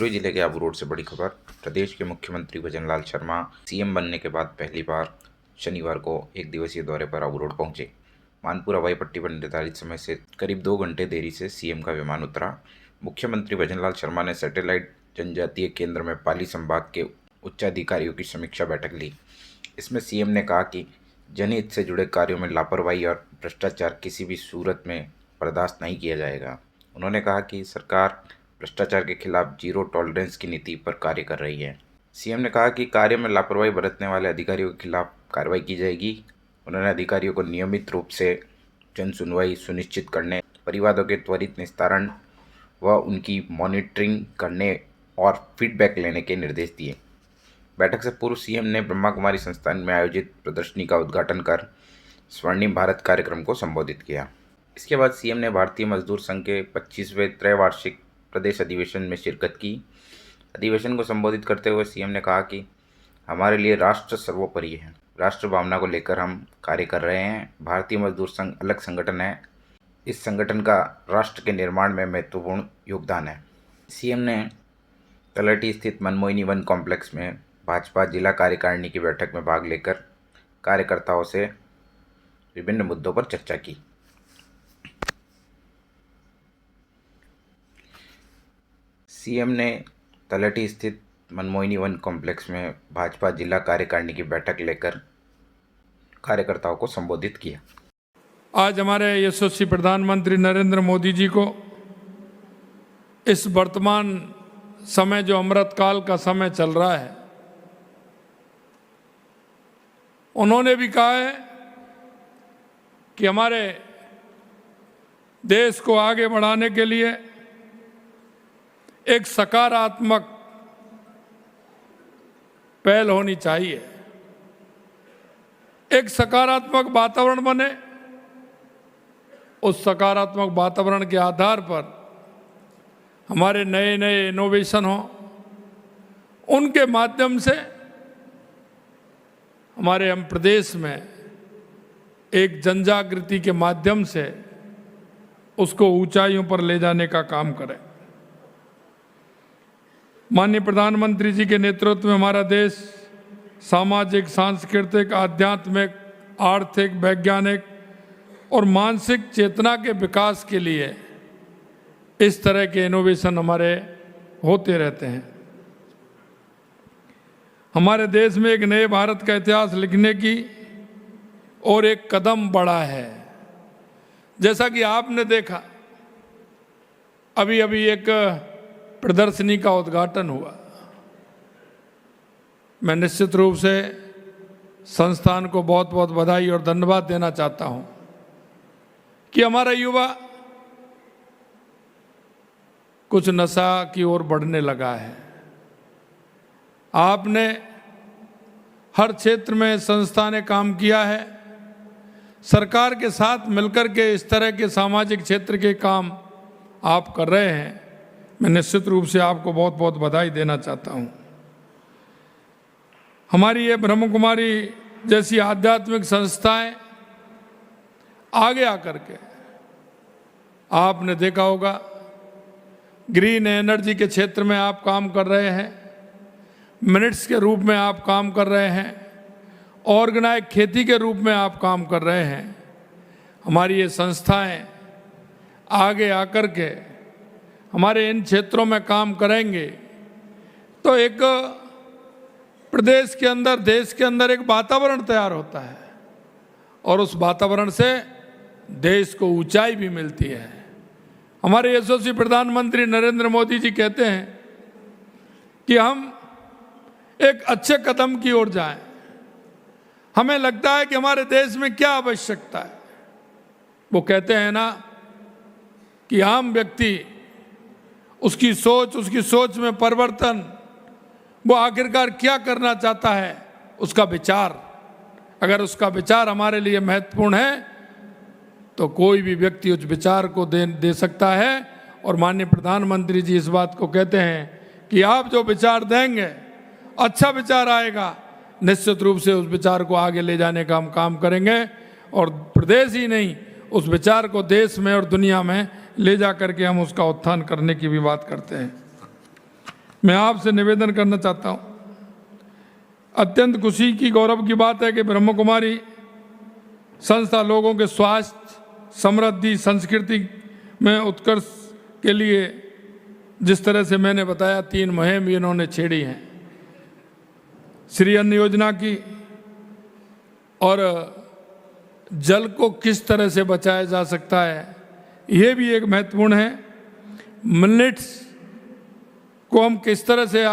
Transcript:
सिरोही जिले के आबू रोड से बड़ी खबर। प्रदेश के मुख्यमंत्री भजनलाल शर्मा सीएम बनने के बाद पहली बार शनिवार को एक दिवसीय दौरे पर आबू रोड पहुंचे। मानपुर हवाई पट्टी पर निर्धारित समय से करीब 2 घंटे देरी से सीएम का विमान उतरा। मुख्यमंत्री भजनलाल शर्मा ने सैटेलाइट जनजातीय केंद्र में पाली संभाग के उच्चाधिकारियों की समीक्षा बैठक ली। इसमें सीएम ने कहा कि जनहित से जुड़े कार्यों में लापरवाही और भ्रष्टाचार किसी भी सूरत में बर्दाश्त नहीं किया जाएगा। उन्होंने कहा कि सरकार भ्रष्टाचार के खिलाफ जीरो टॉलरेंस की नीति पर कार्य कर रही है। सीएम ने कहा कि कार्य में लापरवाही बरतने वाले अधिकारियों के खिलाफ कार्रवाई की जाएगी। उन्होंने अधिकारियों को नियमित रूप से जन सुनवाई सुनिश्चित करने, परिवादों के त्वरित निस्तारण व उनकी मॉनिटरिंग करने और फीडबैक लेने के निर्देश दिए। बैठक से पूर्व सीएम ने ब्रह्मा कुमारी संस्थान में आयोजित प्रदर्शनी का उद्घाटन कर स्वर्णिम भारत कार्यक्रम को संबोधित किया। इसके बाद सीएम ने भारतीय मजदूर संघ के 25वें त्रैवार्षिक प्रदेश अधिवेशन में शिरकत की। अधिवेशन को संबोधित करते हुए सीएम ने कहा कि हमारे लिए राष्ट्र सर्वोपरि है। राष्ट्र भावना को लेकर हम कार्य कर रहे हैं। भारतीय मजदूर संघ अलग संगठन है। इस संगठन का राष्ट्र के निर्माण में महत्वपूर्ण योगदान है। सीएम ने तलहटी स्थित मनमोहिनी वन कॉम्प्लेक्स में भाजपा जिला कार्यकारिणी की बैठक में भाग लेकर कार्यकर्ताओं से विभिन्न मुद्दों पर चर्चा की। सीएम ने तलहटी स्थित मनमोहिनी वन कॉम्प्लेक्स में भाजपा जिला कार्यकारिणी की बैठक लेकर कार्यकर्ताओं को संबोधित किया। आज हमारे यशस्वी प्रधानमंत्री नरेंद्र मोदी जी को इस वर्तमान समय जो अमृतकाल का समय चल रहा है, उन्होंने भी कहा है कि हमारे देश को आगे बढ़ाने के लिए एक सकारात्मक पहल होनी चाहिए, एक सकारात्मक वातावरण बने। उस सकारात्मक वातावरण के आधार पर हमारे नए नए इनोवेशन हों, उनके माध्यम से हमारे हम प्रदेश में एक जनजागृति के माध्यम से उसको ऊंचाइयों पर ले जाने का काम करें। माननीय प्रधानमंत्री जी के नेतृत्व में हमारा देश सामाजिक, सांस्कृतिक, आध्यात्मिक, आर्थिक, वैज्ञानिक और मानसिक चेतना के विकास के लिए इस तरह के इनोवेशन हमारे होते रहते हैं। हमारे देश में एक नए भारत का इतिहास लिखने की और एक कदम बढ़ा है। जैसा कि आपने देखा, अभी अभी एक प्रदर्शनी का उद्घाटन हुआ। मैं निश्चित रूप से संस्थान को बहुत बहुत बधाई और धन्यवाद देना चाहता हूं कि हमारा युवा कुछ नशा की ओर बढ़ने लगा है। आपने हर क्षेत्र में संस्था ने काम किया है। सरकार के साथ मिलकर के इस तरह के सामाजिक क्षेत्र के काम आप कर रहे हैं। मैं निश्चित रूप से आपको बहुत बहुत बधाई देना चाहता हूं। हमारी ये ब्रह्म कुमारी जैसी आध्यात्मिक संस्थाएं आगे आकर के, आपने देखा होगा, ग्रीन एनर्जी के क्षेत्र में आप काम कर रहे हैं, मिनट्स के रूप में आप काम कर रहे हैं, ऑर्गेनाइज खेती के रूप में आप काम कर रहे हैं। हमारी ये संस्थाएं आगे आकर के हमारे इन क्षेत्रों में काम करेंगे तो एक प्रदेश के अंदर, देश के अंदर एक वातावरण तैयार होता है और उस वातावरण से देश को ऊंचाई भी मिलती है। हमारे यशस्वी प्रधानमंत्री नरेंद्र मोदी जी कहते हैं कि हम एक अच्छे कदम की ओर जाएं। हमें लगता है कि हमारे देश में क्या आवश्यकता है। वो कहते हैं ना कि आम व्यक्ति, उसकी सोच में परिवर्तन, वो आखिरकार क्या करना चाहता है, उसका विचार। अगर उसका विचार हमारे लिए महत्वपूर्ण है तो कोई भी व्यक्ति उस विचार को दे सकता है। और माननीय प्रधानमंत्री जी इस बात को कहते हैं कि आप जो विचार देंगे, अच्छा विचार आएगा, निश्चित रूप से उस विचार को आगे ले जाने का हम काम करेंगे और प्रदेश ही नहीं, उस विचार को देश में और दुनिया में ले जा करके हम उसका उत्थान करने की भी बात करते हैं। मैं आपसे निवेदन करना चाहता हूँ। अत्यंत खुशी की, गौरव की बात है कि ब्रह्म कुमारी संस्था लोगों के स्वास्थ्य, समृद्धि, संस्कृति में उत्कर्ष के लिए जिस तरह से मैंने बताया 3 मुहिम इन्होंने छेड़ी हैं, श्री अन्न योजना की, और जल को किस तरह से बचाया जा सकता है, ये भी एक महत्वपूर्ण है। मिलेट्स को हम किस तरह से